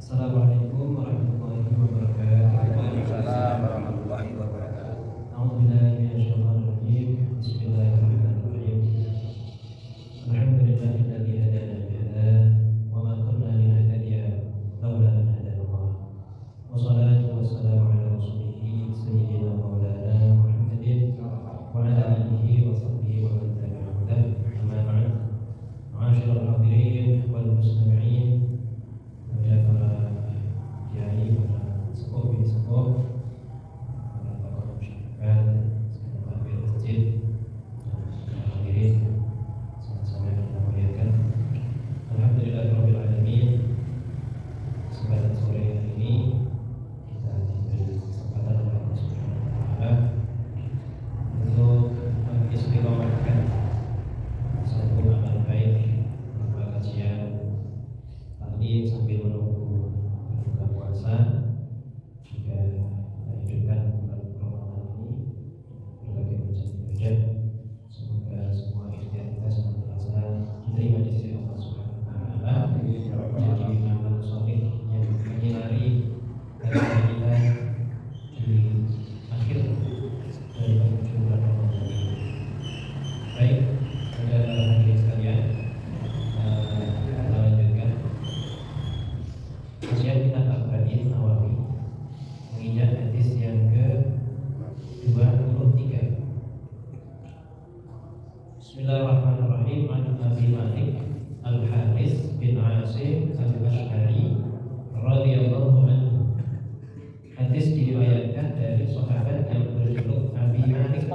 Assalamualaikum warahmatullahi wabarakatuh. Waalaikumsalam warahmatullahi wabarakatuh. A'udzubillahi minasyaitonir rajim. Bismillahirrahmanirrahim. Alhamdulillahilladzi hadana li hadza wa ma kunna linahtadiya laula an hadana Allah. Wassalatu wassalamu ala rasulih sayyidina maulana Muhammadin wa ala alihi wa sahbihi wa man tabi'ahum. Amma ba'd. Ma'asyiral hadirin wal mustami'in. Ya para kiai, para sepuh bini sepuh, para tokoh masyarakat, sekalian takmir masjid, dan hadirin sama-sama yang kita muliakan. Alhamdulillahirabbil alamin. Kesempatan sore hari ini kita diberi kesempatan oleh Allah Subhanahu wa taala untuk mengistiqomahkan satu amal baik berupa kajian taklim sambil menunggu berbuka puasa, juga kita hidupkan bulan Ramadan ini berbagai macam ibadah. Semoga semua ikhtiar kita senantiasa diterima di sisi Allah Subhanahu wa taala, menjadi amal saleh yang menyinari hari kita di akhir dari penghujung bulan Ramadan ini. Baik, pada hadirin sekalian, kita lanjutkan kajian kita Arba'in Nawawi menginjak hadis yang ke-23. Bismillahirrahmanirrahim. An Abi Malik Al-Haris bin Asim Al-Asy'ari radhiyallahu anhu. Hadis diriwayatkan dari sahabat yang berjuluk Abi Malik.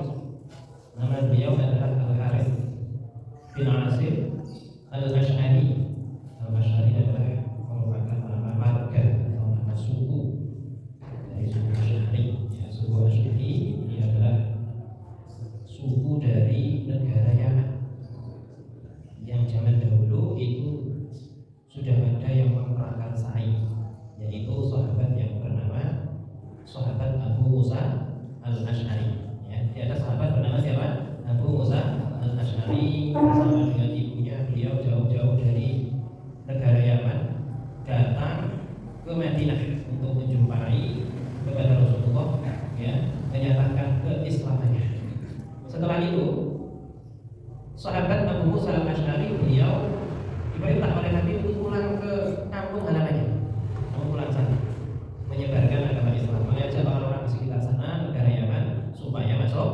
Nama beliau adalah Al-Haris bin Asim Al-Asy'ari. Al-Asy'ari adalah merupakan nama marga atau nama suku dari suku Asy'ari. Ya, suku Asy'ari ini adalah suku dari negara Yaman yang zaman dahulu itu sudah ada yang memprakarsai, yaitu sahabat yang bernama sahabat Abu Musa Al-Asy'ari. Ya, ada sahabat bernama siapa? Abu Musa Al-Asy'ari. Bersama dengan ibunya beliau jauh-jauh dari negara Yaman datang ke Madinah untuk menjumpai kepada Rasulullah, ya, menyatakan keislamannya. Setelah itu sahabat Abu Musa Al-Asy'ari beliau diperintah oleh Nabi untuk pulang ke kampung halamannya, mau pulang sana menyebarkan agama Islam, mengajak orang-orang di sekitar sana negara Yaman supaya masuk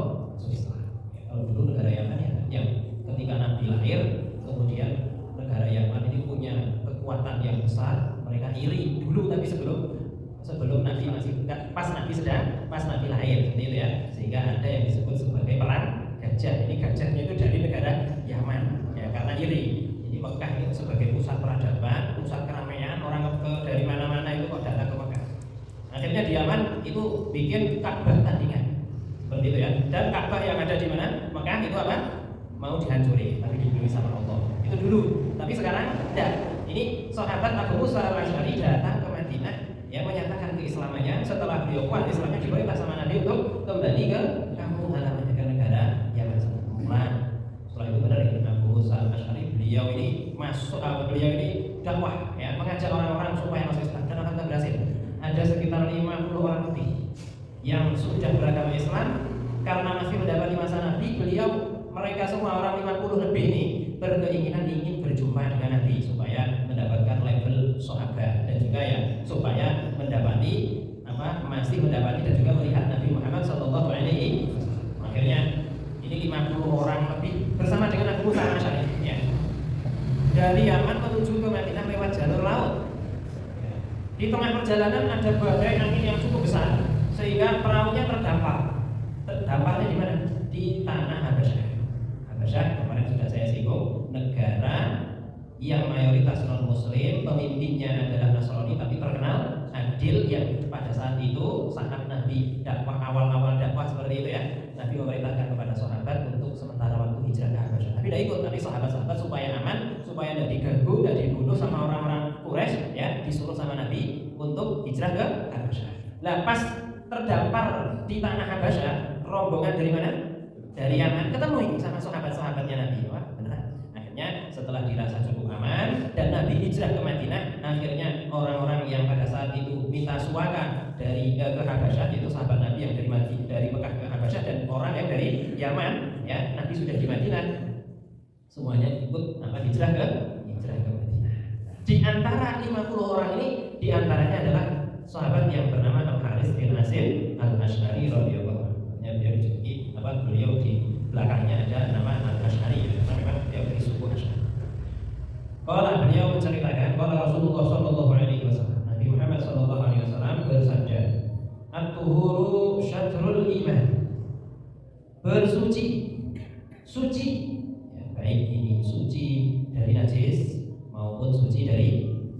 Islam. Ya, kalau dulu negara Yaman ya, yang ketika Nabi lahir, kemudian negara Yaman ini punya kekuatan yang besar, mereka iri dulu, tapi sebelum Nabi masih pas Nabi lahir, seperti itu ya, sehingga ada yang disebut sebagai perang gajah. Ini gajahnya itu dari negara Yaman, ya, karena iri. Jadi Mekah itu sebagai pusat peradaban, pusat keramaian, orang dari mana-mana itu kok datang ke Mekah. Akhirnya di Yaman itu bikin Ka'bah tandingan, seperti itu ya. Dan Ka'bah yang ada di mana? Mekah itu apa? Mau dihancuri, tapi dilindungi sama Allah. Itu dulu. Tapi sekarang tidak. Ini sahabat Abu Musa Al-Asy'ari datang ke Madinah yang menyatakan keislamannya. Setelah beliau kuat Islamnya, diperintah sama Nabi untuk kembali ke kampung halamannya, ke negara Yaman. Setelah itu benar Abu Musa Al-Asy'ari beliau ini dakwah, ya, mengajak orang-orang supaya masuk Islam, dan alhamdulillah berhasil. Ada sekitar 50 orang lebih yang sudah beragama Islam karena masih mendapati masa Nabi. Mereka semua orang 50 lebih ini berkeinginan ingin berjumpa dengan Nabi supaya mendapatkan level sahabat, dan juga ya supaya masih mendapati dan juga melihat Nabi Muhammad sallallahu alaihi wasallam. Akhirnya ini 50 orang lebih bersama dengan Abu Musa Al-Asy'ari, ya, dari Yaman menuju ke Madinah lewat jalur laut. Ya. Di tengah perjalanan ada badai angin yang cukup besar sehingga perahunya terdampar. Terdampaknya di mana? Di tanah Habasyah. Habasyah kemarin sudah saya singgung, negara yang mayoritas non muslim, pemimpinnya adalah Nasrani tapi terkenal adil, yang pada saat itu saat Nabi dakwah, awal-awal dakwah seperti itu ya, Nabi memerintahkan kepada sahabat untuk sementara waktu hijrah ke Habasyah. Tapi tidak ikut, tapi sahabat-sahabat supaya aman, supaya tidak diganggu, tidak dibunuh sama orang-orang Quraisy, ya, disuruh sama Nabi untuk hijrah ke Habasyah. Nah, pas terdampar di tanah Habasyah, rombongan dari mana? Dari Yaman, ketemu ini sama sahabat-sahabatnya Nabi. Wah, beneran. Akhirnya setelah dirasa cukup aman dan Nabi hijrah ke Madinah, akhirnya orang-orang yang pada saat itu minta suaka dari ke Habasyah, yaitu sahabat Nabi yang dari Mekah ke Habasyah dan orang yang dari Yaman, ya Nabi sudah di Madinah, semuanya ikut hijrah ke Madinah. Di antara 50 orang ini, di antaranya adalah sahabat yang bernama Al-Haris bin Asim Al-Asy'ari radhiyallahu anhu. Dia dijuluki beliau di belakangnya ada nama Al-Asy'ari, karena memang dia dari suku Asy'ari. Kalau beliau menceritakan, kalau Rasulullah Shallallahu Alaihi Wasallam, Nabi Muhammad Shallallahu Alaihi Wasallam bersabda, "At-tuhuru syatrul iman." Bersuci, suci, ya, baik ini suci dari najis maupun suci dari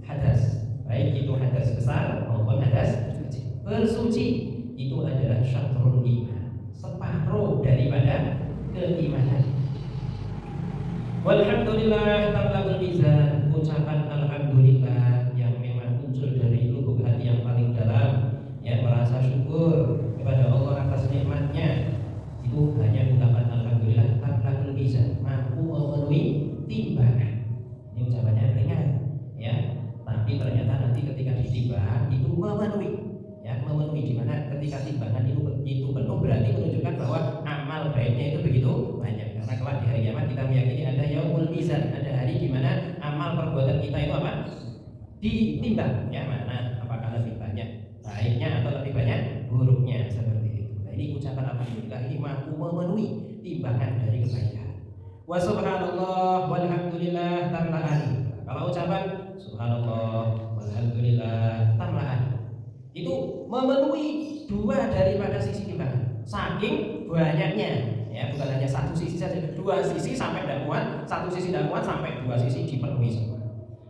hadas, baik itu hadas besar maupun hadas kecil. Bersuci itu adalah syatrul iman, separuh daripada keimanan. Walhamdulillah tamla'ul mizan, ucapan alhamdulillah yang memang muncul dari lubuk hati yang paling dalam, yang merasa syukur kepada Allah atas nikmatnya, itu hanya ungkapan alhamdulillah tamla'ul mizan, mampu memenuhi timbangan. Ini ucapannya ringan, ya, tapi ternyata nanti ketika ditimbang itu memenuhi, ya, memenuhi di mana ketika timbangan itu penuh berarti menunjukkan bahwa amal baiknya itu begitu banyak. Karena kelak di hari kiamat kita meyakini ada yaumul mizan, ada hari di mana amal perbuatan kita itu apa? Ditimbang, ya, mana apakah lebih banyak baiknya atau lebih banyak buruknya, seperti itu. Nah, ini ucapan alhamdulillah ini mampu memenuhi timbangan dari kebaikan. Wa subhanallah walhamdulillah tamla'ani. Kalau ucapan subhanallah walhamdulillah tamla'ani itu memenuhi dua daripada sisi timbangan, saking banyaknya, ya, bukan hanya satu sisi saja, dua sisi sampai tidak muat, satu sisi tidak muat sampai dua sisi dipenuhi semua.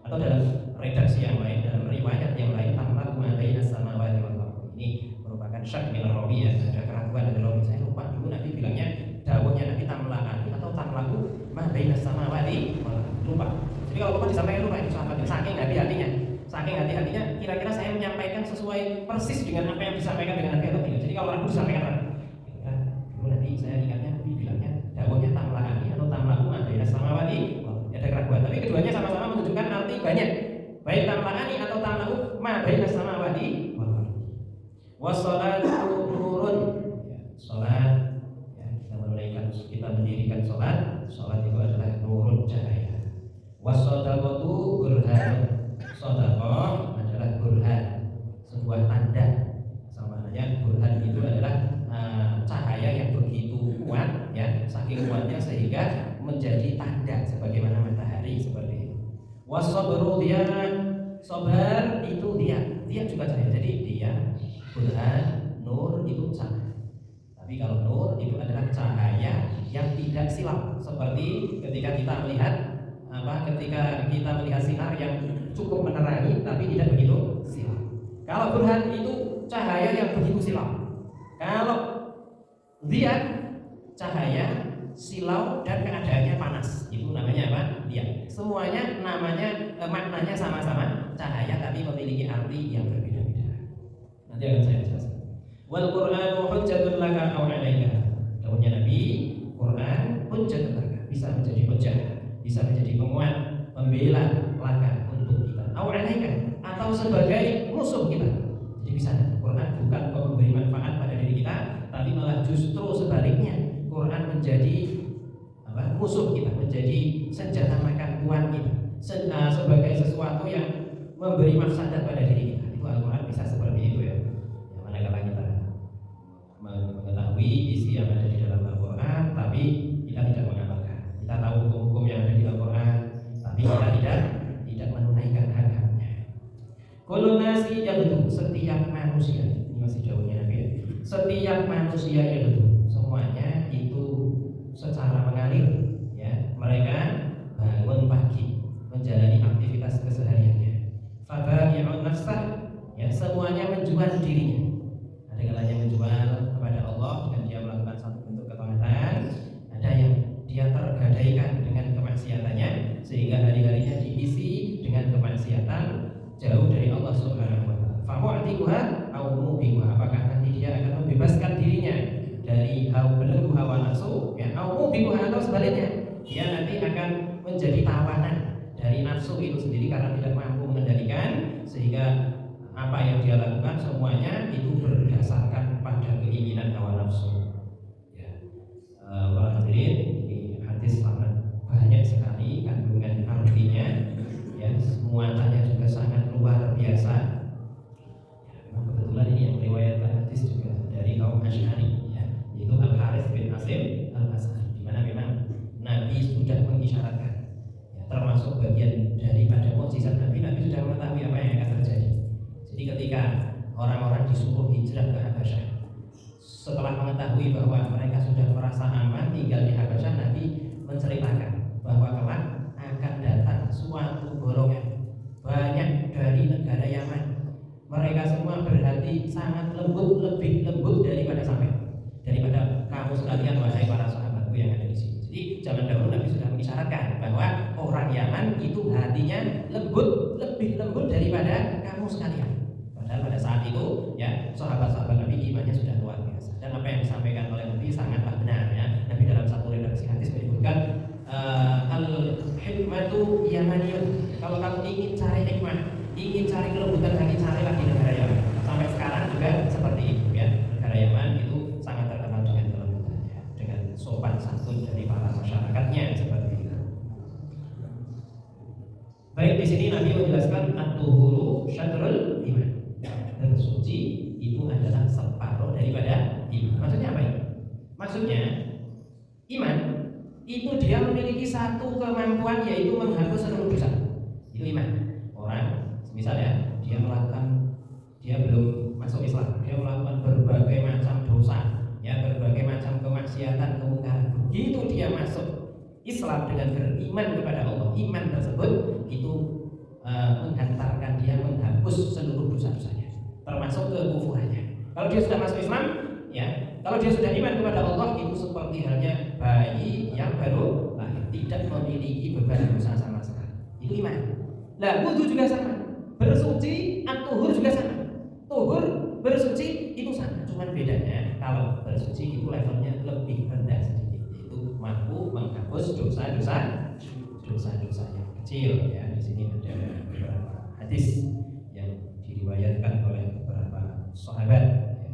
Atau dalam redaksi yang lain, dalam riwayat yang lain, tamla'u ma baina samawati wal ardh. Ini merupakan syak min rawi, ya, ada keraguan dari rawi. Saya lupa dulu Nabi bilangnya dawuhnya Nabi tamla'ani atau tamla'u ma baina samawati wal ardh. Lupa. Jadi kalau lupa disampaikan lupa, itu sahabatnya saking hati-hatinya. Saking hati-hatinya, kira-kira saya menyampaikan sesuai persis dengan apa yang disampaikan dengan Nabi atau tidak. Jadi kalau ragu disampaikan ragu. Dulu nanti saya ingatnya Nabi bilangnya dawuhnya tamla'ani atau tamla'u ma baina samawati. Ada keraguan, tapi keduanya sama-sama menunjukkan arti banyak, baik tamla'ani atau tamla'u ma baina samawati wal ardh. Wassalatu nurun, ya, salat, ya, kita mendirikan salat itu adalah nurun, cahaya. Wassadaqatu burhanun, sedekah adalah burhan, sebuah tanda. Samanya burhan itu adalah cahaya yang begitu kuat, ya, saking kuatnya sehingga menjadi tanda sebagaimana matahari, seperti itu. Wasabru dia, sabar itu dia juga cahaya. Jadi dia burhan, nur itu cahaya. Tapi kalau nur itu adalah cahaya yang tidak silap, seperti ketika kita melihat sinar yang cukup menerangi tapi tidak begitu silap. Kalau burhan itu cahaya yang begitu silap. Kalau dia cahaya silau dan keadaannya panas, itu namanya apa? Dia. Semuanya namanya maknanya sama-sama cahaya tapi memiliki arti yang berbeda-beda. Nanti akan saya jelaskan. Wal Qur'anu hujjatun laka aw 'alaika. Dawuhnya Nabi, Quran hujjatun laka, bisa menjadi hujjah, bisa menjadi penguat, pembela laka untuk kita, aw 'alaika, atau sebagai musuh kita. Jadi bisa, Quran bukan kok memberi manfaat pada diri kita, tapi malah justru sebaliknya. Quran menjadi musuh kita, menjadi senjata makan tuan kita, sebagai sesuatu yang memberi mafsadat pada diri kita. Itu Al-Quran bisa seperti itu, ya. Yang manakala kita mengetahui isi yang ada di dalam Al-Quran, tapi kita tidak mengamalkan. Kita tahu hukum-hukum yang ada di Al-Quran, tapi kita tidak menunaikan hak-haknya. Kullu nasi yaghdu, setiap manusia, ini masih jauhnya Nabi, setiap manusia yaghdu, semuanya itu secara mengalir, ya, mereka bangun pagi menjalani aktivitas kesehariannya. Faba'i'un nafsah, ya, semuanya menjual dirinya. Ada kalanya menjual kepada Allah dengan dia melakukan satu bentuk ketaatan, ada yang dia tergadaikan dengan kemaksiatannya sehingga hari-harinya diisi dengan kemaksiatan jauh dari Allah Subhanahu wa taala. Famu'tiquha aw mubiquha, apakah nanti dia akan membebaskan dirinya dari belenggu hawa nafsu, ya, atau sebaliknya dia nanti akan menjadi tawanan dari nafsu itu sendiri karena tidak mampu mengendalikan, sehingga apa yang dia lakukan semuanya itu berdasarkan pada keinginan hawa nafsu. Ya, para hadirin, ini hadis sangat banyak sekali kandungan artinya, ya, muatannya juga sangat luar biasa. Ya, memang kebetulan ini yang meriwayatkan hadis juga dari kaum Asy'ari, ya, yaitu Al Harits bin Asim Al As'ari, di mana memang Nabi sudah mengisyaratkan, ya, termasuk bagian daripada mukjizat Nabi sudah mengetahui apa yang akan terjadi. Jadi ketika orang-orang disuruh hijrah ke Habasyah, setelah mengetahui bahwa mereka sudah merasa aman tinggal di Habasyah, Nabi menceritakan bahwa kelak akan datang suatu golongan banyak dari negara Yaman. Mereka semua berhati sangat lembut, lebih lembut daripada kamu sekalian, wahai para sahabatku yang ada di sini. Jadi zaman dahulu Nabi sudah mengisyaratkan bahwa orang Yaman itu hatinya lembut, lebih lembut daripada kamu sekalian. Padahal pada saat itu, ya, sahabat-sahabat Nabi imannya sudah luar biasa. Dan apa yang disampaikan oleh Nabi sangatlah benar, ya. Nabi dalam satu redaksi hadis menyebutkan al-hikmatu yamaniyun. Kalau kamu ingin cari hikmah, ingin cari kelembutan hati, carilah di negara Yaman. Sampai sekarang juga seperti itu, ya. Negara Yaman itu sangat terkenal dengan kelembutannya, dengan sopan santun dari para masyarakatnya seperti itu. Baik, di sini Nabi menjelaskan at-tuhuru syatrul iman. Bersuci itu adalah separuh daripada iman. Maksudnya apa ini? Maksudnya iman itu dia memiliki satu kemampuan, yaitu menghapus seluruh dosa. Itu iman. Orang misalnya dia belum masuk Islam, dia melakukan berbagai macam dosa, ya, berbagai macam kemaksiatan, kemungkaran. Begitu dia masuk Islam dengan beriman kepada Allah, iman tersebut itu menghantarkan dia menghapus seluruh dosa-dosanya, termasuk kekufurannya. Kalau dia sudah masuk Islam, ya, kalau dia sudah iman kepada Allah, itu seperti halnya bayi yang baru lahir, tidak memiliki beban dosa sama sekali. Itu iman. Nah, wudu juga sama, bersuci, at-tuhur juga sama. Tuhur, bersuci itu sama, cuman bedanya kalau bersuci itu levelnya lebih rendah sedikit, itu mampu menghapus dosa-dosa yang kecil, ya. Di sini ada beberapa hadis yang diriwayatkan oleh beberapa sahabat, ya.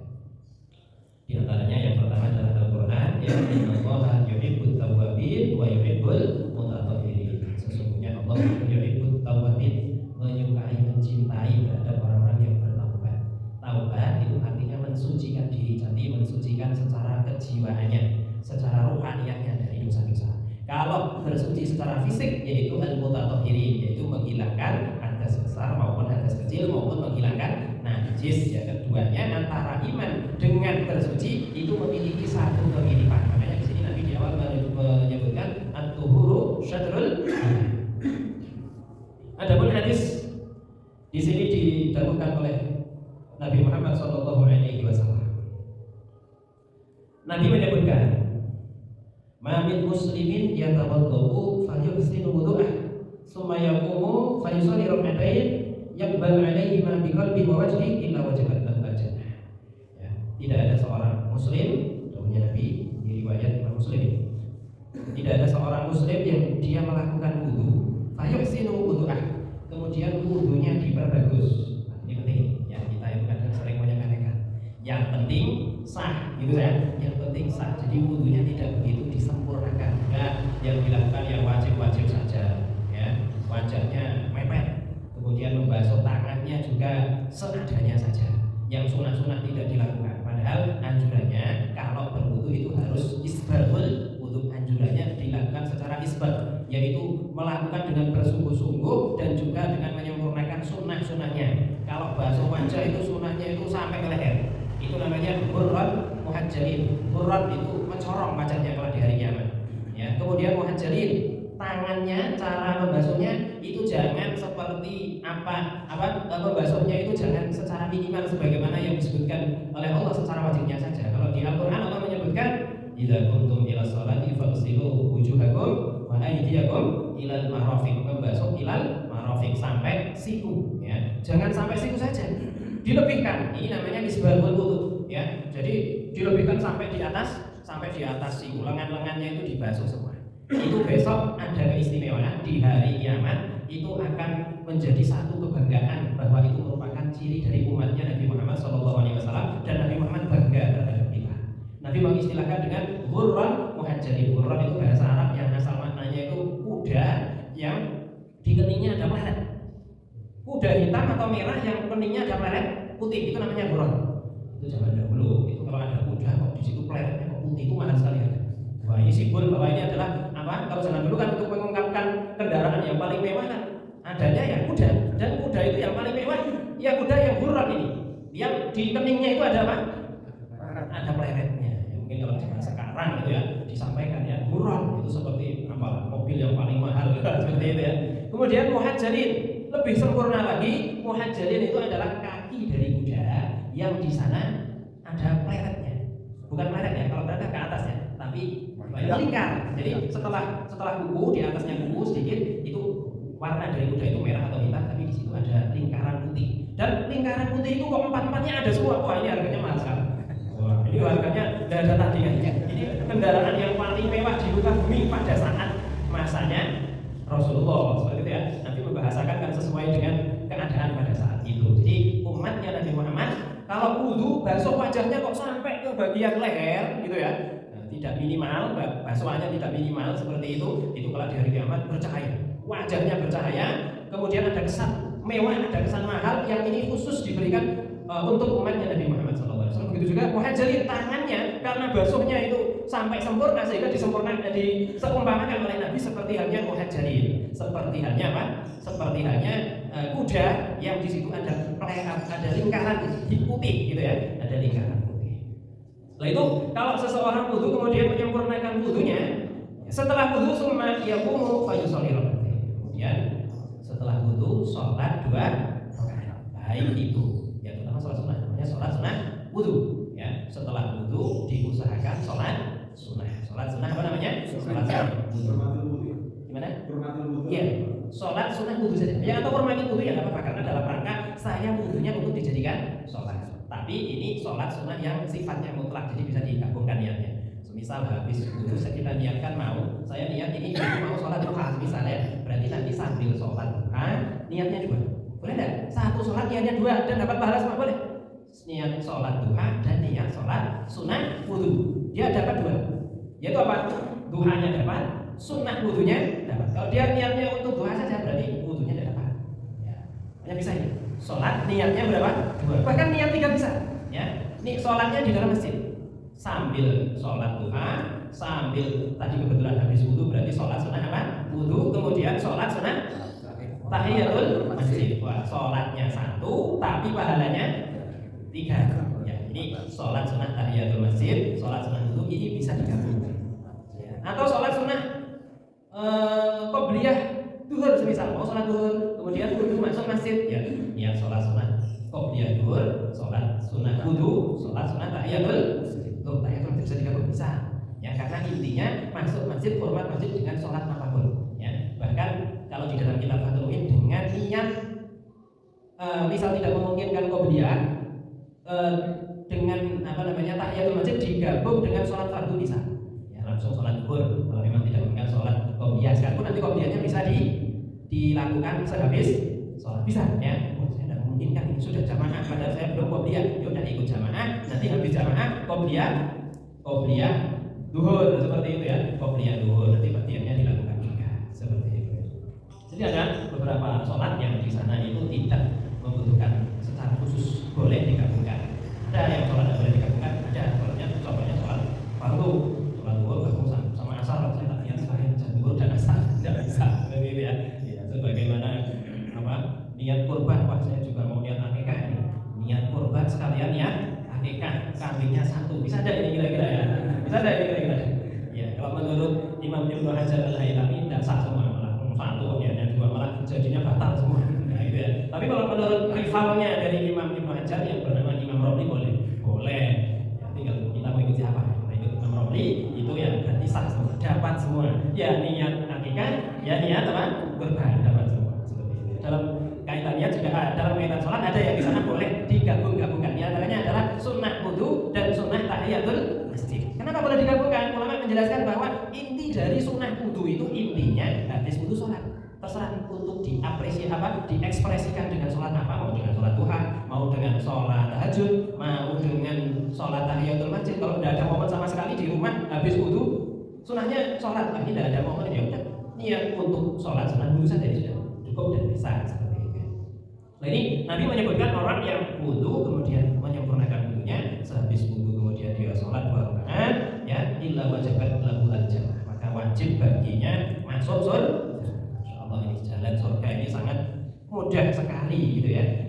Di antaranya yang pertama adalah Al-Qur'an, ya, innallaha yuhibbut tawwabin wa yuhibbul mutatahhirin. Sesungguhnya Allah yuhibbut tawwabin, menyukai, mencintai terhadap orang-orang yang bertaubat. Taubat itu artinya mensucikan diri, jadi mensucikan secara kejiwaannya, secara rohaniahnya dari dosa-dosa. Kalau bersuci secara fisik, yaitu al-mutatahhirin, yaitu menghilangkan hadas besar maupun hadas kecil, maupun menghilangkan najis. Ya, keduanya antara iman dengan bersuci itu memiliki satu kemiripan. Makanya di sini Nabi di awal menyebutkan at-tuhuru syatrul iman. Adapun hadis di sini didahulukan oleh Nabi Muhammad SAW. Nabi menyebutkan, ma min muslimin yatawaddahu falyuhsinu wudu'ah tsumma yaqumu fayusalli rak'atain yaqbal 'alaihi ma biqalbihi wa wajhihi illa wajabat lahu al-jannah. Ya, tidak ada seorang muslim, dahulunya Nabi di riwayat Imam Muslim, tidak ada seorang muslim yang dia melakukan wudu, fayuhsinu wudu'ah, kemudian wudunya diperbagus. Nah, ini penting, ya, kita itu kadang sering menyepelekan. Yang penting sah, gitu ya. Yang penting sah. Jadi wudunya tidak begitu disempurnakan. Ya, yang dilakukan yang wajib-wajib saja, ya. Wajahnya mepet, kemudian membasuh tangannya juga seadanya saja. Yang sunah-sunah tidak dilakukan. Padahal anjurannya kalau berwudu itu harus isbagul wudu. Anjurannya dilakukan secara isbag, yaitu melakukan dengan bersungguh-sungguh dan juga dengan menyempurnakan sunnah-sunnahnya. Kalau basuh wajah itu sunnahnya itu sampai ke leher. Itu namanya burran muhajjalin. Burran itu mencorong wajahnya kalau di hari kiamat. Ya, kemudian muhajjalin, tangannya cara membasuhnya itu jangan seperti membasuhnya itu jangan secara minimal sebagaimana yang disebutkan oleh Allah secara wajibnya saja. Kalau di Al-Qur'an Allah menyebutkan idza kuntum ila sholati faghsilu wujuhakum wa aydiyakum ilal marafiq, membasuh ilal marafiq sampai siku, ya. Jangan sampai siku saja, dilebihkan. Ini namanya isbagul wudu, ya. Jadi dilebihkan sampai di atas siku, lengan-lengannya itu dibasuh semua. itu besok ada keistimewaan di hari kiamat, itu akan menjadi satu kebanggaan bahwa itu merupakan ciri dari umatnya Nabi Muhammad SAW, dan Nabi Muhammad bangga terhadap kita. Nabi mengistilahkan dengan ghurran muhajjalin. Ghurran itu bahasa Arab yang asal maknanya itu kuda yang di keningnya ada pleret. Kuda hitam atau merah yang keningnya ada pleret putih, itu namanya ghurran. Itu zaman dahulu, itu kalau ada kuda kok di situ pleretnya kok putih, itu mahal sekali. Wah, ini simbol bahwa ini adalah apa? Kalau zaman dulu kan untuk mengungkapkan kendaraan yang paling mewah kan adanya ya kuda, dan kuda itu yang paling mewah ya kuda yang ghurran ini, yang di keningnya itu ada apa? Ada pleretnya. Ya, mungkin kalau zaman sekarang itu ya disampaikan ya ghurran itu seperti apa? Mobil yang paling mahal seperti itu ya. Kemudian muhajjalin, lebih sempurna lagi, muhajjalin itu adalah kaki dari kuda yang di sana ada pleretnya. Bukan pleret ya, kalau pleret ke atasnya, tapi lingkar. Jadi setelah kuku, di atasnya kuku sedikit, itu warna dari kuda itu merah atau hitam, tapi di situ ada lingkaran putih. Dan lingkaran putih itu kok empat-empatnya ada semua. Wah, ini harganya mahal sekali. Wah, ini harganya tidak ada tandingannya. Ini kendaraan yang paling mewah di muka bumi pada saat masanya Rasulullah, seperti itu ya. Nanti membahasakan kan sesuai dengan keadaan pada saat itu. Jadi umatnya Nabi Muhammad kalau wudu basuh wajahnya kok sampai ke bagian leher gitu ya. Tidak minimal, basuhannya tidak minimal seperti itu kalau di hari kiamat bercahaya, wajahnya bercahaya, kemudian ada kesan mewah, ada kesan mahal yang ini khusus diberikan untuk umatnya Nabi Muhammad SAW. Begitu juga muhajjalin, tangannya karena basuhnya itu sampai sempurna sehingga diseumpamakan oleh Nabi seperti halnya muhajjalin, seperti halnya apa? Seperti halnya kuda yang di situ ada lingkaran putih gitu ya, ada lingkaran. Setelah itu kalau seseorang wudu kemudian menyempurnakan wudunya, setelah wudu summa yaqumu fayusolli rak'atain. Kemudian setelah wudu sholat 2 rakaat. Baik itu, ya terutama sholat sunnah, namanya sholat sunnah wudu. Ya, setelah wudu diusahakan sholat sunnah. Sholat sunnah apa namanya? Sholat sunnah wudu. Gimana? Iya, sholat sunnah wudu saja. Ya atau hormati wudu ya nggak apa-apa, karena dalam rangka saya wudunya untuk dijadikan sholat. Tapi ini sholat sunnah yang sifatnya mutlak, jadi bisa digabungkan niatnya. Misal habis wudu kita niatkan saya niat ini mau sholat duha misalnya, berarti nanti sambil sholat duha niatnya 2. Boleh enggak? Satu sholat niatnya 2 dan dapat pahala semua, boleh? Niat sholat duha dan niat sholat sunnah wudu, dia dapat 2. Yaitu apa? Duhanya dapat, sunnah wudunya dapat. Kalau dia niatnya untuk duha saja berarti wudunya tidak dapat. Ya, hanya bisa ini. Sholat niatnya berapa? 2. Bahkan niat 3 bisa. Ya, ini sholatnya di dalam masjid. Sambil sholat duha, sambil tadi kebetulan habis wudu berarti sholat sunnah apa? Wudu, kemudian sholat sunnah tahiyatul masjid. Wah, sholatnya 1 tapi pahalanya 3. Ya, ini sholat sunnah tahiyatul masjid, sholat sunnah wudu ini bisa digabungkan. Ya. Atau sholat sunnah qobliyah duhur semisal mau sholat duhur kemudian wudu masuk masjid, ya niat sholat sunnah qobliyah duhur, sholat sunnah wudu, sholat sunnah tahiyatul masjid. Tahiyatul masjid bisa digabung, bisa. Ya, karena intinya masuk masjid, hormat masjid dengan sholat apapun. Ya, bahkan kalau di dalam kitab Fathul Muin dengan niat misal tidak memungkinkan qobliyah dengan tahiyatul masjid digabung dengan sholat fardu bisa. Ya, langsung sholat duhur kalau memang tidak memungkinkan sholat qobliyah. Sekalipun nanti qobliyahnya bisa dilakukan sehabis sholat, bisa ya. Saya tidak memungkinkan, ini sudah jamaah padahal saya belum qobliyah, ya udah ikut jamaah, nanti habis jamaah qobliyah duhur seperti itu ya, qobliyah duhur nanti bagiannya dilakukan juga seperti itu. Jadi ada beberapa sholat yang di sana itu tidak membutuhkan secara khusus, boleh digabungkan. Ada yang sholat tidak boleh digabungkan, ada sholatnya contohnya sholat fardu, sholat duhur gabung sama asar, saya tak niat saya duhur dan asar tidak bisa begitu ya. Ya, sebagaimana niat kurban, wah saya juga mau niat akikah ini, niat kurban sekalian niat akikah, kambingnya 1, bisa ada ini kira-kira ya, bisa ada ini kira-kira ya. Kalau menurut Imam Ibnu Hajar Al-Haytami tidak sah semua, malah 1 niatnya 2 malah jadinya batal semua. Nah, gitu ya. Tapi kalau menurut rivalnya dari Imam Ibnu Hajar yang bernama Imam Romli boleh ya, tinggal kita mau ikut siapa. Kalau ikut Imam Romli itu ya berarti sah semua, dapat semua ya, niat akikah ya niat kurban dapat semua. Seperti itu. Dalam kaitannya juga dalam kaitan sholat ada yang di sana boleh digabung-gabungkan. Di antaranya adalah sunnah wudu dan sunnah tahiyatul masjid. Kenapa boleh digabungkan? Ulama menjelaskan bahwa inti dari sunnah wudu itu intinya habis wudu sholat. Terserah untuk diekspresikan dengan sholat apa, mau dengan sholat duha, mau dengan sholat tahajud, mau dengan sholat tahiyatul masjid. Kalau tidak ada momen sama sekali di rumah habis wudu, sunnahnya sholat, ini tidak ada momen, ya udah niat untuk sholat sunah wudu saja sudah cukup dan bisa seperti itu. Nah ini Nabi menyebutkan orang yang wudu kemudian menyempurnakan wudunya, sehabis wudu kemudian dia sholat 2 rakaat, ya illa wajibat lahu al-jannah, maka wajib baginya masuk surga. Ini jalan surga ini sangat mudah sekali gitu ya.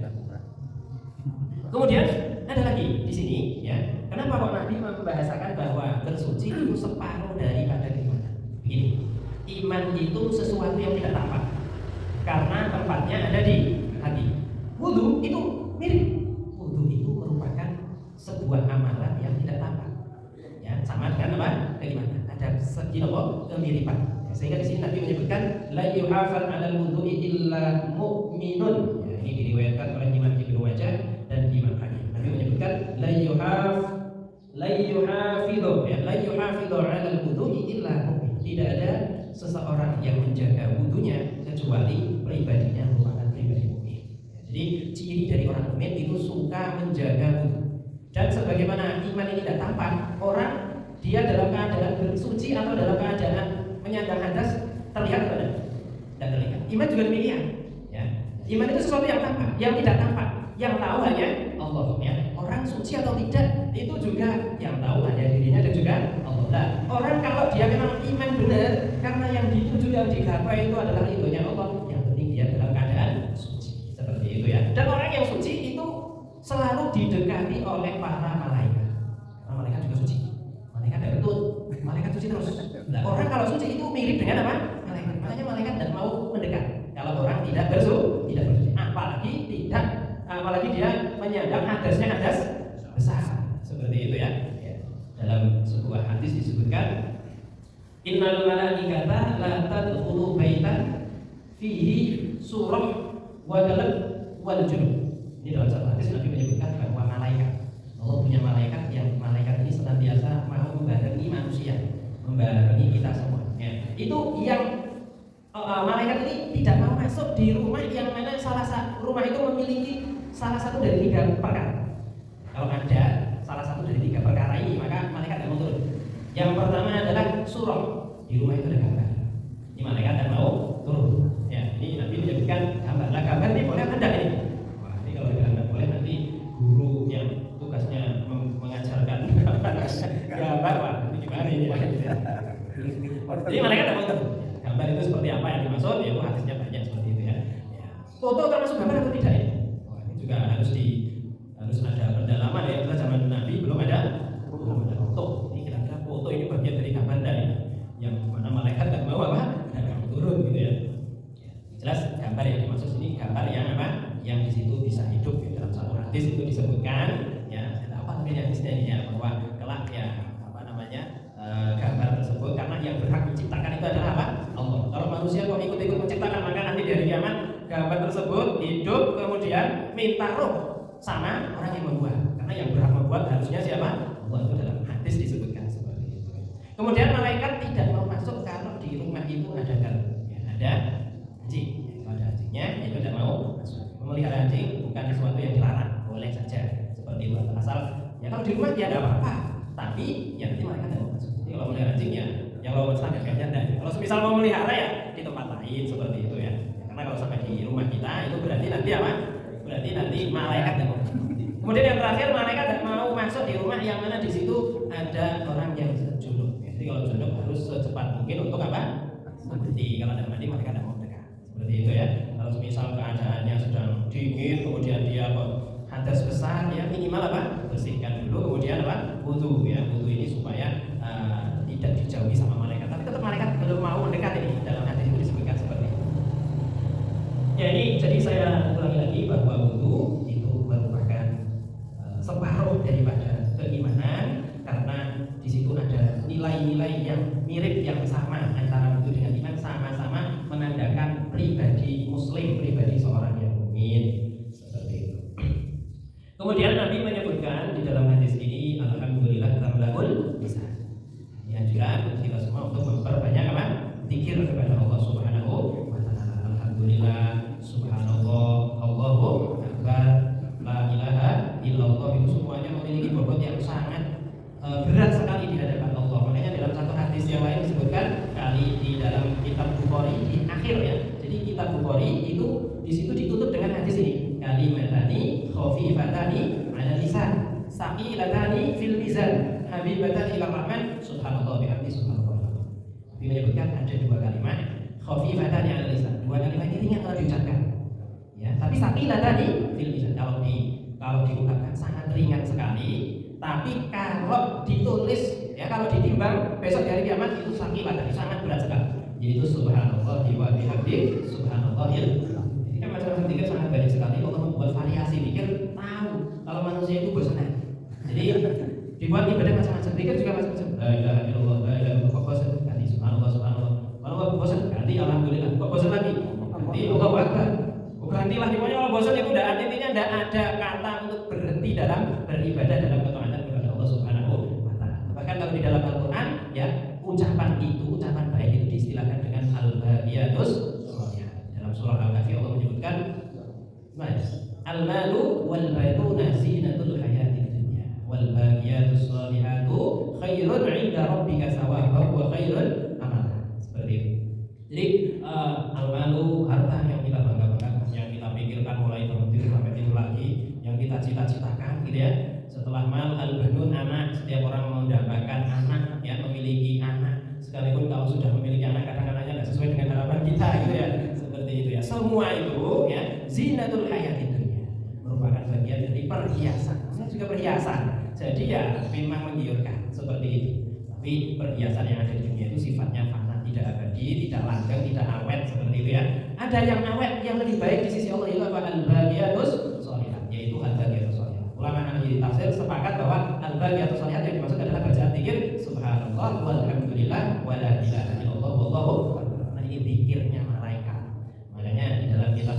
Kemudian ada lagi di sini ya. Kenapa kok Nabi membahasakan bahwa bersuci itu separuh daripada keimanan? Begini, iman itu sesuatu yang tidak tampak karena tempatnya ada di hati. Wudu itu mirip. Wudu itu merupakan sebuah amalan yang tidak tampak. Ya, sama dengan apa? Keimanan. Ada segi kemiripan. Sehingga di sini Nabi menyebutkan la yuhafal 'alal wudu'i illa mu'minun. Ya, ini diriwayatkan oleh Imam Ibnu Majah dan Imam Hakim. Nabi menyebutkan la yuhafidhu 'alal wudu'i illa mu'min. Tidak ada seseorang yang menjaga wudunya kecuali pribadinya merupakan pribadi mukmin. Jadi ciri dari orang mukmin itu suka menjaga wudu. Dan sebagaimana iman ini tidak tampak, orang dia dalam keadaan bersuci atau dalam keadaan menyandang hadas terlihat atau tidak? Tidak terlihat. Iman juga demikian. Ya. Iman itu sesuatu yang tampak, yang tidak tampak. Yang tahu hanya Allah. Ya. Orang suci atau tidak itu juga yang tahu hanya dirinya dan juga Allah. Nah, orang kalau dia memang iman benar, karena yang dituju yang digapai itu adalah ridhonya Allah. Yang penting dia dalam keadaan suci. Seperti itu ya. Dan orang yang suci itu selalu didekati oleh para malaikat. Karena malaikat juga suci. Malaikat tidak betul. Malaikat suci terus. Nah, orang kalau suci itu mirip dengan apa? Malaikat. Makanya malaikat tidak mau mendekat. Kalau orang tidak bersuci, apalagi dia menyandang hadasnya hadas besar. Seperti itu ya. Dalam sebuah hadis disebutkan, innal malaikata la tadkhulu baitan fihi surah wa kalab wal junub. Ini dalam satu hadis Nabi menyebutkan bahwa Allah punya malaikat yang malaikat ini senantiasa mau membarengi manusia, membarengi kita semua. Ya. Itu yang malaikat ini tidak mau masuk di rumah yang mana rumah itu memiliki salah satu dari 3 perkara. Kalau ada salah satu dari 3 perkara ini, maka malaikat tidak mau turun. Yang pertama adalah surah, di rumah itu ada gambar. Ini malaikat tidak mau turun. Ya, ini Nabi menyebutkan gambar. Nah, gambar ini boleh ada ini. Wah, ini kalau tidak boleh nanti guru yang tugasnya mengajarkan gambar, wah ini gimana ini? Jadi malaikat tidak mau turun. Gambar itu seperti apa yang dimaksud? Ya, hadisnya banyak seperti itu ya. Foto termasuk gambar atau tidak ya? Wah, ini juga harus ada pendalaman ya. Karena zaman Nabi belum ada foto. Ini kira-kira foto ini bagian dari gambar ya. Yang mana malaikat tidak mau apa? Tidak mau turun gitu ya. Jelas gambar yang dimaksud ini gambar yang apa? Yang di situ bisa hidup ya. Dalam satu hadis itu disebutkan ya. Saya tahu apa namanya hadisnya ini ya, bahwa kelak ya gambar tersebut karena yang berhak menciptakan itu adalah apa? Allah. Kalau manusia kok ikut-ikut menciptakan, maka nanti dari kiamat gambar tersebut hidup kemudian minta roh sama orang yang membuat. Karena yang berhak membuat harusnya siapa? Allah. Itu dalam hadis disebutkan seperti itu. Kemudian malaikat tidak mau masuk kalau di rumah itu ada ya, ada anjing. Kalau ada anjingnya itu tidak mau masuk. Memelihara anjing bukan sesuatu yang dilarang, boleh saja seperti itu. Asal ya kalau di rumah ya ada apa-apa. Tapi ya nanti malaikat tidak mau masuk. Jadi kalau melihara anjing ya yang lawan sana kayaknya enggak. Kalau misal mau melihara ya di tempat lain seperti itu ya. Karena kalau sampai di rumah kita itu berarti nanti apa? Berarti nanti malaikat tidak mau. Kemudian yang terakhir malaikat tidak mau masuk di rumah yang mana di situ ada orang yang junub. Jadi kalau junub harus secepat mungkin untuk apa? Mandi. Kalau tidak mandi malaikat tidak mau dekat. Seperti itu ya. Kalau misal keadaannya sedang dingin kemudian dia hadas besar ya minimal apa? Bersihkan dulu kemudian apa? Wudu ya. Wudu ini supaya tidak dijauhi sama malaikat. Tapi tetap malaikat belum mau mendekat ini. Dalam hadis itu disebutkan seperti itu. Ya ini jadi saya ulangi lagi bahwa wudu itu merupakan separuh daripada keimanan karena di situ ada nilai-nilai yang mirip yang sama antara wudu dengan iman, sama-sama menandakan pribadi muslim, pribadi seorang yang mukmin seperti itu. Kemudian Nabi menyebutkan di dalam hadis ini alhamdulillah tamlahul lisan. Ini anjuran untuk kita semua untuk memperbanyak hadis yang lain disebutkan kali di dalam kitab Bukhari di akhir ya. Jadi kitab Bukhari itu di situ ditutup dengan hadis ini. Kalimatani khafifatani 'ala lisan, saqilatani fil mizan, habibatani ila rahman, subhanallah bihamdi subhanallah. Nabi menyebutkan ada dua kalimat khafifatani 'ala lisan. Dua kalimat ini ringan kalau diucapkan. Ya, tapi saqilatani fil mizan kalau diucapkan sangat ringan sekali, tapi kalau ditulis ya kalau ditimbang besok di hari kiamat itu saqilatani sangat berat sekali. Yaitu subhanallah wa bihamdi subhanallahil. Ini kan macam-macam zikir sangat banyak sekali. Allah membuat variasi zikir, tahu kalau manusia itu bosan. Jadi dibuat ibadah macam-macam, zikir juga macam-macam. La ilaha illallah, la ilaha illallah, kok bosan? Ganti subhanallah, subhanallah. Kalau nggak bosan, ganti alhamdulillah. Kok bosan lagi? Ganti Allahu akbar. Gantilah, pokoknya kalau bosan itu intinya tidak ada kata untuk berhenti dalam beribadah dalam ketaatan kepada Allah Subhanahu wa Ta'ala. Bahkan kalau di dalam Al-Quran ya ucapan baik itu diistilahkan dengan al-baqiyatus sholihah. Dalam surah Al-Kahfi Allah menyebutkan al-malu wal banuna zinatul hayatid dunya wal baqiyatus sholihatu khairun 'inda rabbika thawaban wa khairun amala. Seperti itu. Jadi al-malu harta yang kita bangga-banggakan, yang kita pikirkan mulai tertidur sampai tidur lagi, yang kita cita-citakan gitu ya. Setelah mal al-banun anak, setiap orang mendambakan anak ya, memiliki anak. Sekalipun kalau sudah memiliki anak kadang-kadang tidak sesuai dengan harapan kita gitu ya. Seperti itu ya. Semua itu ya zinatul hayatid dunya, merupakan bagian dari perhiasan. Ini juga perhiasan. Jadi ya memang menggiurkan seperti itu. Tapi perhiasan yang ada di dunia itu sifatnya fana, tidak abadi, tidak langgeng, tidak awet seperti itu ya. Ada yang awet, yang lebih baik di sisi Allah itu apa? Al-baqiyatus sholihah, yaitu al-baqiyatus sholihah. Ulama ahli tafsir sepakat bahwa al-baqiyatus sholihah yang dimaksud adalah bacaan zikir subhanallah walhamdulillah wala ilaha illallah wallahu akbar. Nah ini zikirnya malaikat. Makanya di dalam kitab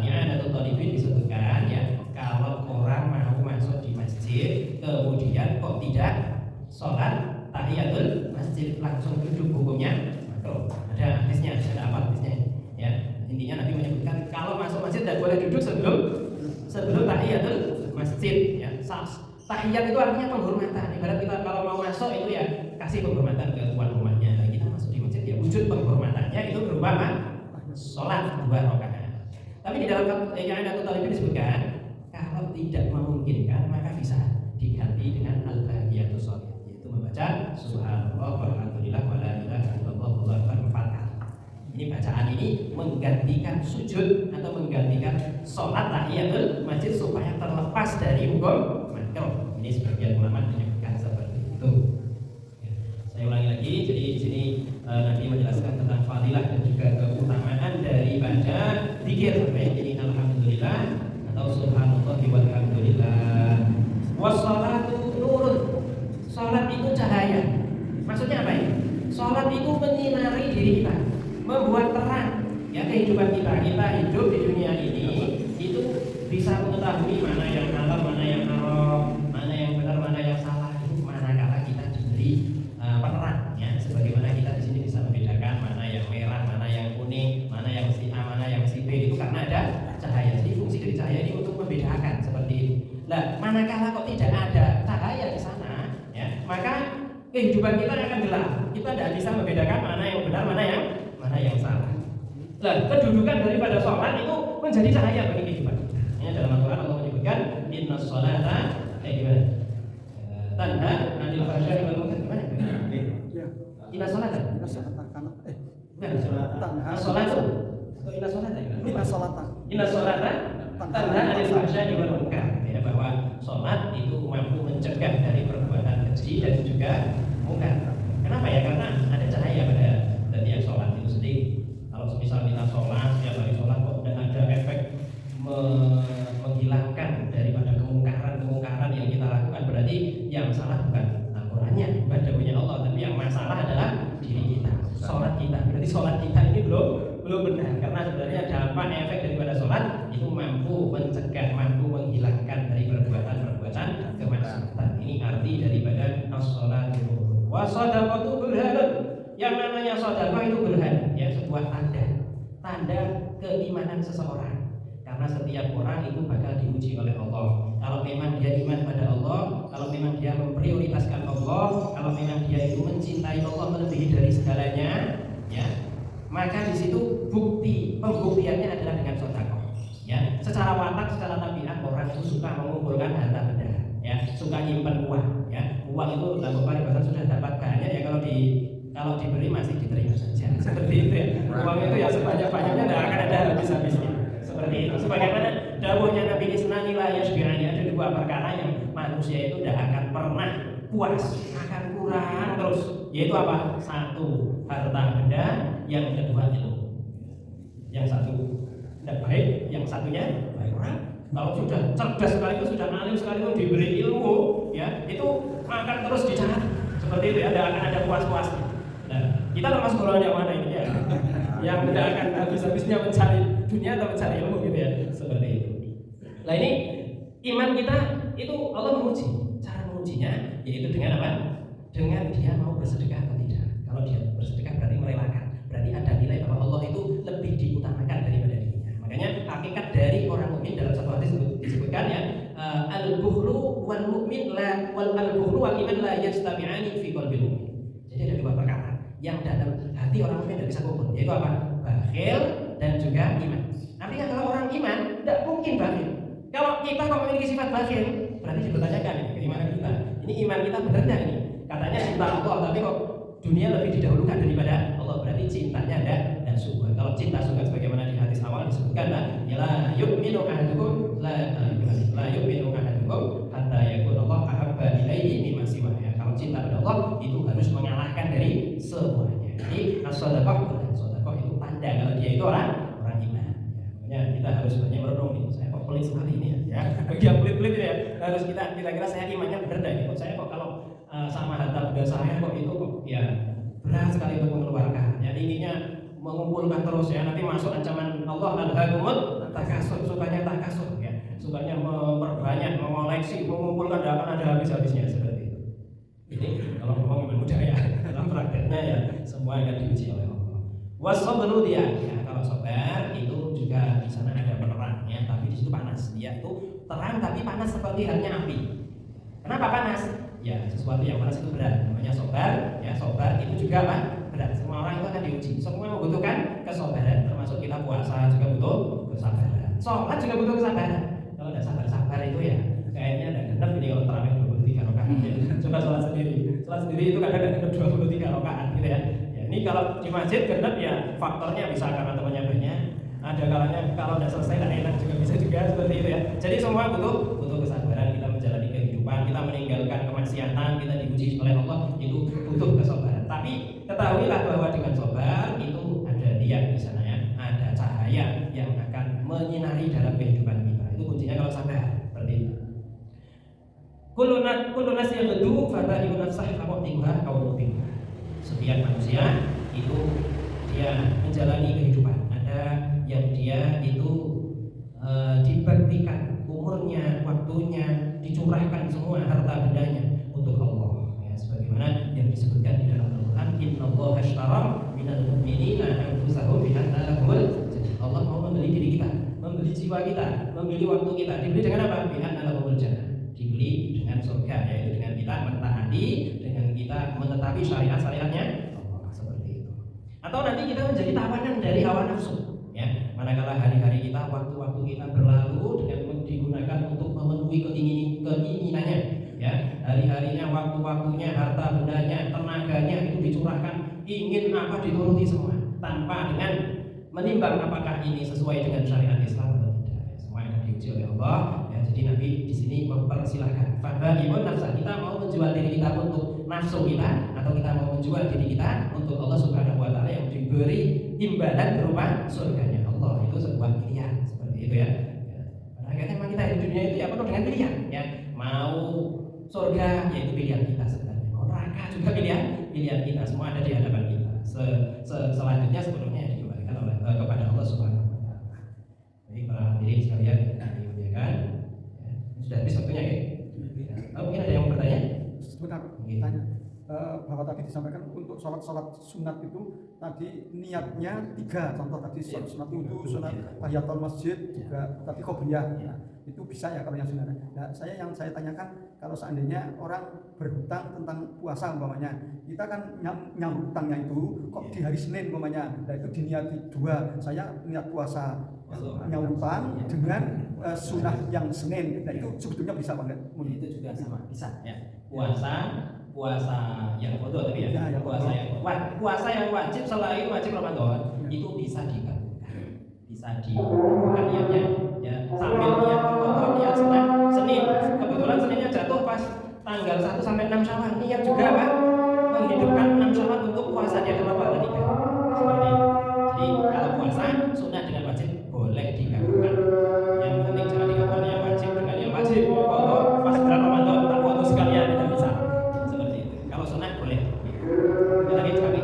I'anatul Talibin disebutkan ya, kalau orang mau masuk di masjid kemudian kok tidak sholat tahiyatul masjid langsung duduk, hukumnya makruh. Ada hadisnya, ada apa hadisnya ya. Intinya Nabi menyebutkan kalau masuk masjid tidak boleh duduk sebelum tahiyatul masjid ya. Tahiyat itu artinya penghormatan. Ibarat kita kalau mau masuk itu ya kasih penghormatan ke tuan rumahnya. Nah, kita masuk di masjid ya wujud penghormatannya itu berupa apa? Sholat 2 rakaat. Tapi di dalam I'anatul Talibin disebutkan kalau tidak memungkinkan maka bisa diganti dengan al-baqiyatus sholihah, yaitu membaca subhanallah walhamdulillah wala ilaha illallah wallahu akbar 4 kali. Ini bacaan ini menggantikan sujud atau menggantikan sholat tahiyatul masjid supaya terlepas dari hukum makruh. Ini sebagian ulama menyebutkan seperti itu. Ya. Saya ulangi lagi. Jadi di sini Nabi menjelaskan tentang fadilah dan juga keutamaan dari baca zikir, baik ini alhamdulillah atau subhanallah walhamdulillah. Wassalatu nurun. Salat itu cahaya. Maksudnya apa ini? Salat itu menyinari diri kita, membuat terang ya kehidupan kita. Kita hidup di dunia ini itu bisa mengetahui mana yang halal, mana yang haram, mana yang benar, mana yang salah. Itu manakala kita diberi penerang ya, sebagaimana kita di sini bisa membedakan mana yang merah, mana yang kuning, mana yang si A, mana yang si B, itu karena ada cahaya. Jadi fungsi dari cahaya ini untuk membedakan seperti itu. Nah, manakala kok tidak ada cahaya di sana ya, maka kehidupan kita akan gelap. Kita tidak bisa membedakan mana yang benar, mana yang salah. Nah, kedudukan daripada sholat itu menjadi cahaya bagi kehidupan kita. Ya, dalam Al-Quran Allah menyebutkan inna sholata gimana? Tanha anil fahsya'i wal munkar, gimana? Inna sholata. Bukan sholata. Inna sholata. Inna sholata tanha anil fahsya'i wal munkar. Ya, bahwa sholat itu mampu mencegah dari perbuatan keji dan juga munkar. Kenapa ya? Karena ada cahaya pada setiap sholat itu sendiri. Kalau misal kita sholat, setiap hari sholat kok tidak ada efek menghilangkan daripada kemungkaran yang kita lakukan, berarti yang salah bukan Al-Qurannya, bukan dawuhnya Allah, tapi yang masalah adalah diri kita, sholat kita. Berarti sholat kita ini belum benar, karena sebenarnya dampak efek daripada sholat itu mampu mencegah, mampu menghilangkan dari perbuatan kemaksiatan. Ini arti daripada as-sholatu wa shadaqatu burhanun. Yang namanya sedekah itu burhan, ya, sebuah tanda keimanan seseorang. Karena setiap orang itu bakal diuji oleh Allah. Kalau memang dia iman pada Allah, kalau memang dia memprioritaskan Allah, kalau memang dia itu mencintai Allah melebihi dari segalanya, ya, maka di situ pembuktiannya adalah dengan sedekah. Ya, secara watak, secara tabiat orang itu suka mengumpulkan harta benda, ya, suka nyimpen uang, ya. Uang itu dalam paribasan sudah dapat banyak ya, kalau diberi masih diterima saja. Seperti itu ya. Uang itu ya sebanyak-banyaknya tidak akan ada habis-habisnya. Seperti itu. Sebagaimana dawuhnya Nabi Isnani la yashbi'ani, ada dua perkara yang manusia itu tidak akan pernah puas, akan kurang terus. Yaitu apa? Satu, harta benda, yang kedua ilmu. Yang satu tidak baik, yang satunya baik. Orang kalau sudah cerdas sekaligus, sudah alim sekaligus, diberi ilmu, ya, itu akan terus dicari. Seperti itu ya, tidak akan ada puas-puasnya. Nah, kita termasuk golongan yang mana ini ya? Yang tidak akan habis-habisnya mencari dunia atau mencari ilmu gitu ya, seperti itu. Nah ini iman kita itu Allah menguji. Cara mengujinya yaitu dengan apa? Dengan dia mau bersedekah atau tidak. Kalau dia bersedekah berarti merelakan, berarti ada nilai bahwa Allah itu lebih diutamakan daripada dirinya. Makanya hakikat dari orang mukmin dalam satu hadis disebutkan ya, al-bukhlu wal mu'min la wal al-bukhlu wal iman la yastami'ani fi qalbil mu'min. Jadi ada dua perkara yang dalam hati orang mukmin tidak bisa kumpul, yaitu apa? Bakhil dan juga iman. Artinya kalau orang iman tidak mungkin bakhil. Kalau kita kok memiliki sifat bakhil, berarti dipertanyakan ini keimanan kita. Ini iman kita benar nggak ini? Katanya cinta Allah, tapi kok dunia lebih didahulukan daripada Allah. Berarti cintanya ada surga. Kalau cinta surga sebagaimana di hadis awal disebutkan lah, ya la yu'minu ahadukum la yu'minu ahadukum hatta yakun Allah ahabba ilaihi mimma siwaya. Kalau cinta pada Allah itu harus mengalahkan dari semuanya. Jadi as-shadaqah itu tanda kalau dia itu orang iman. Ya, kita harus banyak merenung nih. Saya kok pelit sekali ini ya. Bagian pelit-pelit ya. Harus kita kira saya imannya benar dah ini. Saya kok kalau sama harta benda saya kok itu kok ya berat sekali untuk mengeluarkan. Ya inginnya mengumpulkan terus ya. Nanti masuk ancaman Allah al-hakumut takasur, sukanya takasur ya. Sukanya memperbanyak, mengoleksi, mengumpulkan tidak akan ada habis-habisnya seperti itu. Ini kalau ngomong mudah ya. Dalam prakteknya ya semua akan diuji oleh Allah. Wasabru dia, ya, kalau sabar itu juga di sana ada penerang ya, tapi di situ panas. Dia itu terang tapi panas seperti halnya api. Kenapa panas? Ya sesuatu yang panas itu berat. Namanya sabar. Ya sabar itu juga apa? Berat. Semua orang itu akan diuji. Semua membutuhkan kesabaran. Termasuk kita puasa juga butuh kesabaran. Sholat juga butuh kesabaran. Kalau tidak sabar-sabar itu ya kayaknya ada genep ini kalau terawih 23 rakaat. Ya. Coba sholat sendiri. Sholat sendiri itu kadang ada genep 23 rakaat gitu ya. Ini kalau di masjid genap ya faktornya bisa karena temannya banyak. Ada kalanya kalau tidak selesai tidak enak juga bisa juga seperti itu ya. Jadi semua butuh kesabaran kita menjalani kehidupan, kita meninggalkan kemaksiatan, kita diuji oleh Allah itu butuh kesabaran. Tapi ketahuilah bahwa dengan sabar itu ada dia di sana ya, ada cahaya yang akan menyinari dalam kehidupan kita. Itu kuncinya kalau sabar seperti itu. Kullu nasi yaghdu fa ta'ibu nafsah faqatiha qaumutin. Setiap manusia itu dia menjalani kehidupan. Ada yang dia itu dibaktikan umurnya, waktunya, dicurahkan semua harta bendanya untuk Allah. Ya, sebagaimana yang disebutkan di dalam Al-Quran, Innallaha ashtara minal mu'minina anfusahum bi anna lahumul jannah. Allah mau membeli diri kita, membeli jiwa kita, membeli waktu kita. Dibeli dengan apa? Bi anna lahumul jannah. Dibeli dengan surga, yaitu dengan kita mentaati, dengan kita menetapi syariat-syariatnya Allah, seperti itu. Atau nanti kita menjadi tawanan dari hawa nafsu ya. Manakala hari-hari kita, waktu-waktu kita berlalu dengan digunakan untuk memenuhi keinginannya ya. Hari-harinya, waktu-waktunya, harta bendanya, tenaganya itu dicurahkan, ingin apa dituruti semua tanpa dengan menimbang apakah ini sesuai dengan syariat Islam atau tidak. Semua akan diuji oleh Allah. Jadi Nabi di sini mempersilahkan. Fadha'imun nafsa, kita mau menjual diri kita untuk nafsu kita atau kita mau menjual diri kita untuk Allah Subhanahu wa taala yang diberi imbalan berupa surganya Allah. Itu sebuah pilihan seperti itu ya. Akhirnya memang kita di dunia itu ya penuh dengan pilihan ya. Mau surga yaitu pilihan kita sebenarnya. Mau neraka juga pilihan kita. Semua ada di hadapan kita. Selanjutnya sepenuhnya dikembalikan oleh kepada Allah Subhanahu wa taala. Jadi para hadirin sekalian dimuliakan. Sudah habis waktunya ya? Oh, mungkin ada yang mau bertanya? Sebentar, tanya. bahwa tadi disampaikan untuk sholat sunat itu tadi niatnya 3, contoh tadi sunat wudu, sunat tahiyatul masjid, juga tadi qobliyah. Nah, itu bisa ya kalau yang sunat. Nah, yang saya tanyakan, kalau seandainya orang berhutang tentang puasa umpamanya, kita kan nyambut hutangnya itu kok di hari Senin umpamanya, nah itu diniati 2, saya niat puasa nyaur hutang dengan sunah yang Senin, nah itu sebetulnya bisa banget. Itu juga sama, bisa ya. Puasa yang bodoh tapi ya, puasa yang wajib selain wajib Ramadan itu bisa dikabulkan niatnya ya, sambil niat Ramadan, niat Senin, kebetulan Seninnya jatuh pas tanggal 1 sampai 6 Syawal, niat juga Pak menghidupkan 6 Syawal untuk puasa di dalam Ramadan 3 seperti itu. Jadi kalau puasa sunnah dengan wajib boleh digabungkan, yang penting jangan digabungkan yang wajib dengan yang wajib. Kalau pas bulan Ramadan tak foto sekalian tidak bisa seperti itu. Kalau sunnah boleh. Ya, tadi kami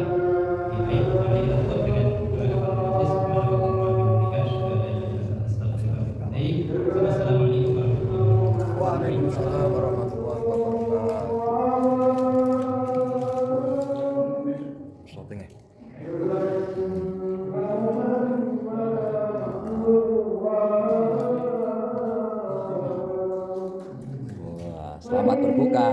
kita tutup dengan doa kepada Majelis. Assalamualaikum warahmatullahi wabarakatuh. Waalaikumsalam warahmatullahi wabarakatuh. Shopping ya. Wah, selamat berbuka.